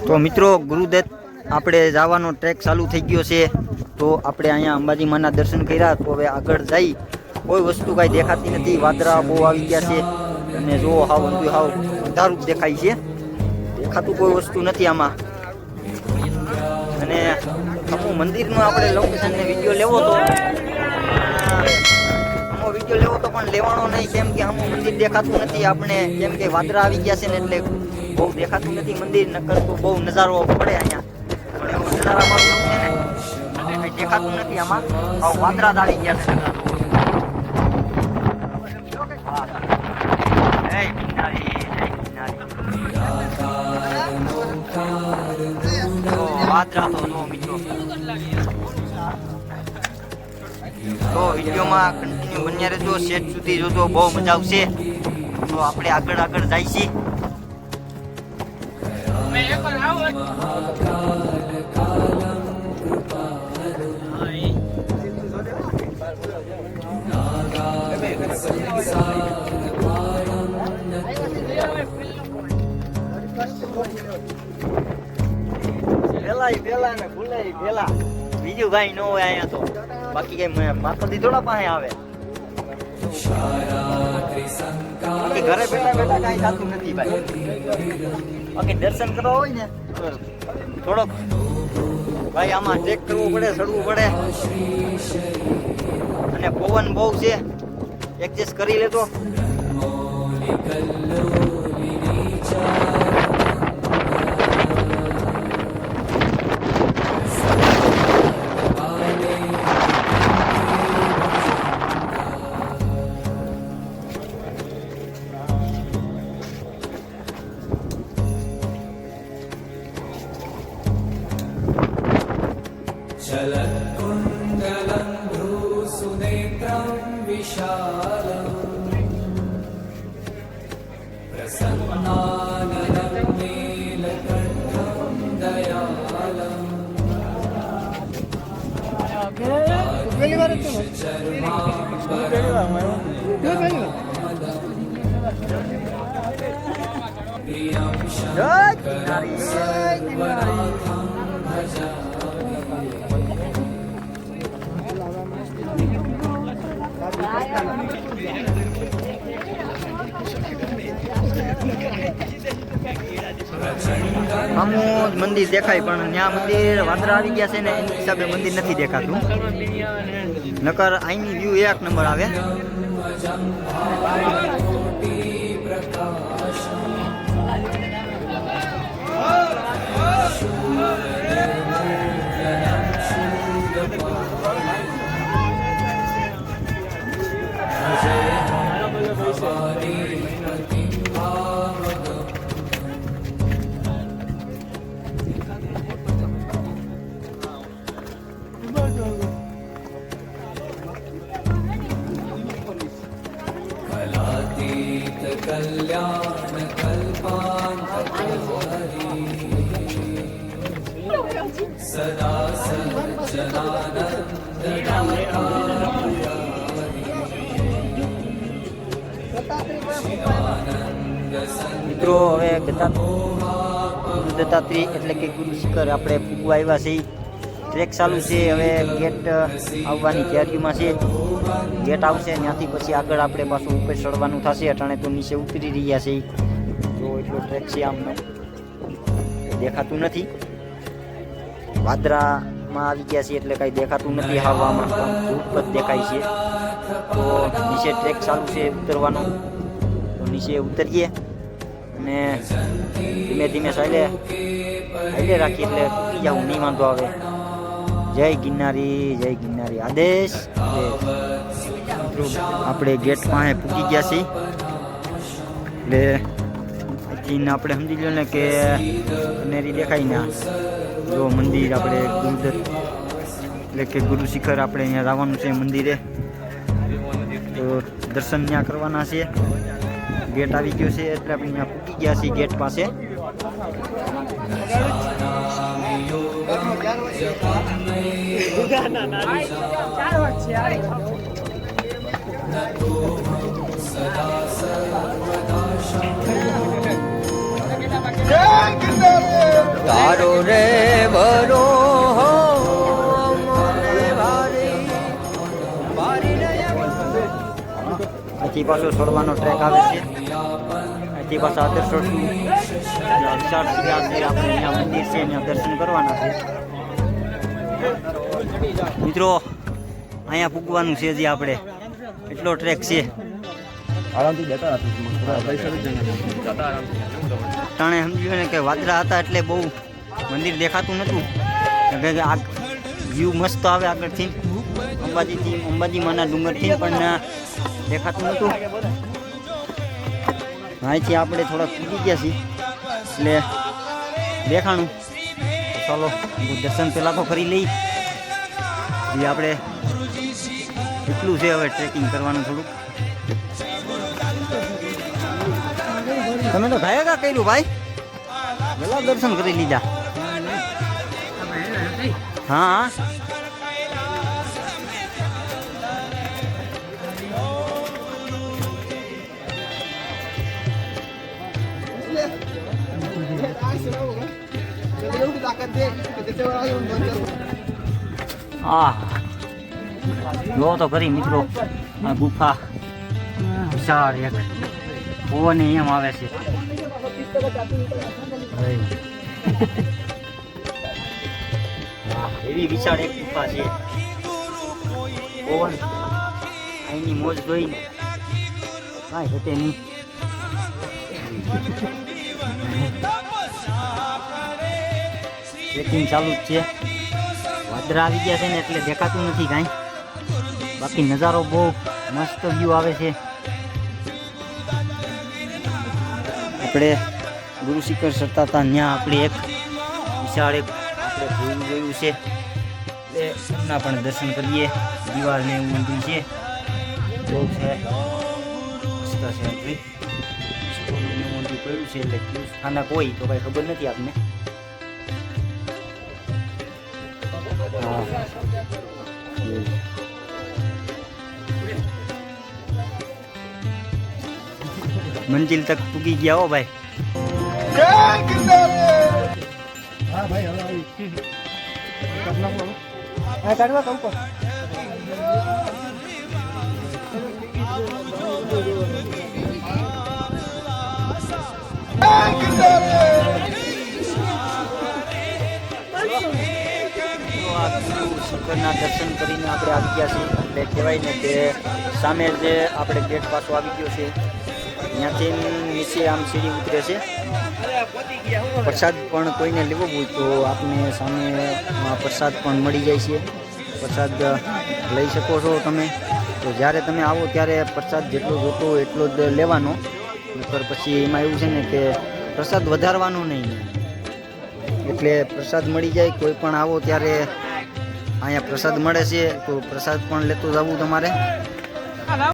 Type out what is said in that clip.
તો મિત્રો ગુરુદત્ત આપણે જવાનો ટ્રેક ચાલુ થઈ ગયો છે. તો આપણે અહીંયા અંબાજી માના દર્શન કર્યા. તો હવે આગળ જઈ કોઈ વસ્તુ કાંઈ દેખાતી નથી. વાદળા બહુ આવી ગયા છે અને જો હાવ અંધારું દેખાય છે. દેખાતું કોઈ વસ્તુ નથી આમાં. અને અમુક મંદિરનો આપણે લોકેશન ને વિડીયો લેવો તો પણ લેવાનો નહીં, કેમ કે અમુક મંદિર દેખાતું નથી આપણે, કેમ કે વાદળા આવી ગયા છે ને એટલે બહુ દેખાતું નથી મંદિર. નકર તો બહુ નજારો પડે અહીંયા, પણ એવો નજારામાં છે ને કંઈ દેખાતું નથી આમાં. વાદળા જ આવી ગયા છે. વાદળા તો જો મિત્રો, તો વિડીયોમાં કન્ટિન્યુ બન્યા રહેજો, સેટ સુધી જોજો, બહુ મજા આવશે. તો આપણે આગળ જાય છીએ. પેલા બીજું કઈ ન હોય અહીંયા તો. બાકી કઈ માતાજી થોડા પાસે આવે. બાકી ઘરે બેઠા કઈ થતું નથી ભાઈ. બાકી દર્શન કરવા હોય ને થોડોક ભાઈ આમાં ચેક કરવું પડે, ચડવું પડે અને પવન બહુ છે, એડજસ્ટ કરી લેતો. चलत्कुण्डलं भ्रूसुनेत्रं विशालम् प्रसन्नाननं नीलकण्ठं दयालम् प्रियं शङ्करं सर्वनाथं भजामि. આમું મંદિર દેખાય, પણ ત્યાં મંદિર વાદળા આવી ગયા છે ને એની હિસાબે મંદિર નથી દેખાતું. નકર અહીંની વ્યૂ એક નંબર આવે. कलातीत कल्याण कल्पान्तकारी सदा મિત્રો હવે દત્તાત્રેય એટલે કે ગુરુ શિખર આપણે પૂગવા આવ્યા છીએ. ટ્રેક ચાલુ છે. હવે ગેટ આવવાની તૈયારીમાં છે. ગેટ આવશે ત્યાંથી પછી આગળ આપણે પાછું ઉપર ચડવાનું થશે. અટાણે તો નીચે ઉતરી રહ્યા છે. તો એટલો ટ્રેક છે. આમનો દેખાતું નથી. વાદળામાં આવી ગયા છે એટલે કાંઈ દેખાતું નથી. હવામાં ધૂપ જ દેખાય છે. તો નીચે ટ્રેક ચાલુ છે ઉતરવાનો. તો નીચે ઉતરીએ અને ધીમે ધીમે ચાલે રાખીએ એટલે ઉતરી જવું, નહીં વાંધો આવે. જય ગિરનારી આદેશ. આપણે ગેટ પાસે પૂકી ગયા છીએ. એટલે અહીંથી આપણે સમજી લો ને કે કનેરી દેખાય ને જો મંદિર આપણે ગુરુદત્ત એટલે કે ગુરુ શિખર આપણે અહીંયા આવવાનું છે મંદિરે. તો દર્શન ત્યાં કરવાના છે. ગેટ આવી ગયો છે એટલે આપણે ત્યાં પૂકી ગયા છીએ ગેટ પાસે. અહીંથી પાછો ચડવાનો ટ્રેક આવે છે. અહીંથી પાછા આદર્શો વિશાળ આપણે અહીંયા મંદિર છે અહીંયા દર્શન કરવાના છે. મિત્રો અહીંયા પૂગવાનું છે જે આપણે એટલો ટ્રેક છે. ટાણે સમજ્યું ને કે વાદળા હતા એટલે બહુ મંદિર દેખાતું નહોતું. આ વ્યૂ મસ્ત આવે આગળથી અંબાજી માના ડુંગરથી પણ દેખાતું નહોતું. અહીંથી આપણે થોડાક પૂજી ગયા છીએ એટલે દેખાણું. ચાલો દર્શન પહેલાં તો કરી લઈ. એ આપણે એટલું છે હવે ટ્રેકિંગ કરવાનું થોડુંક. તમે તો ગાયકા કર્યું ભાઈ, વહેલા દર્શન કરી લીધા. હા જો તો કરી મિત્રો આ ગુફા વિશાળ એક પવન એમ આવે છે. એવી વિશાળ એક ગુફા છે. પવન અહીંની મોજ જોઈ કાંઈ ઘટે નહીં. ટ્રેકિંગ ચાલુ જ છે. વાદળા આવી ગયા છે ને એટલે દેખાતું નથી કાંઈ. બાકી નજારો બહુ મસ્ત વ્યૂ આવે છે. આપણે ગુરુ શિખર ચડતા હતા ત્યાં આપણે એક વિશાળ એક આપણે જોયું છે એટલે એમના પણ દર્શન કરીએ. દિવાલને એવું મંદિર છે બહુ છે મસ્ત છે. મંદિર પડ્યું છે એટલે સ્થાનક હોય તો કાંઈ ખબર નથી આપને. મંજિલ તક પૂગી ગયા હો ભાઈ. શંકરના દર્શન કરીને આપણે આવી ગયા છીએ એટલે કહેવાય ને કે સામે જે આપણે ગેટ પાછો આવી ગયો છે. ત્યાંથી નીચે આમ સીડી ઉતરે છે. પ્રસાદ પણ કોઈને લેવો હોય તો આપને સામે પ્રસાદ પણ મળી જાય છે. પ્રસાદ લઈ શકો છો તમે. તો જ્યારે તમે આવો ત્યારે પ્રસાદ જેટલો જોતો હોય એટલો જ લેવાનો. નકર પછી એમાં એવું છે ને કે પ્રસાદ વધારવાનો નહીં. એટલે પ્રસાદ મળી જાય. કોઈ પણ આવો ત્યારે અહીંયા પ્રસાદ મળે છે તો પ્રસાદ પણ લેતો જવું તમારે.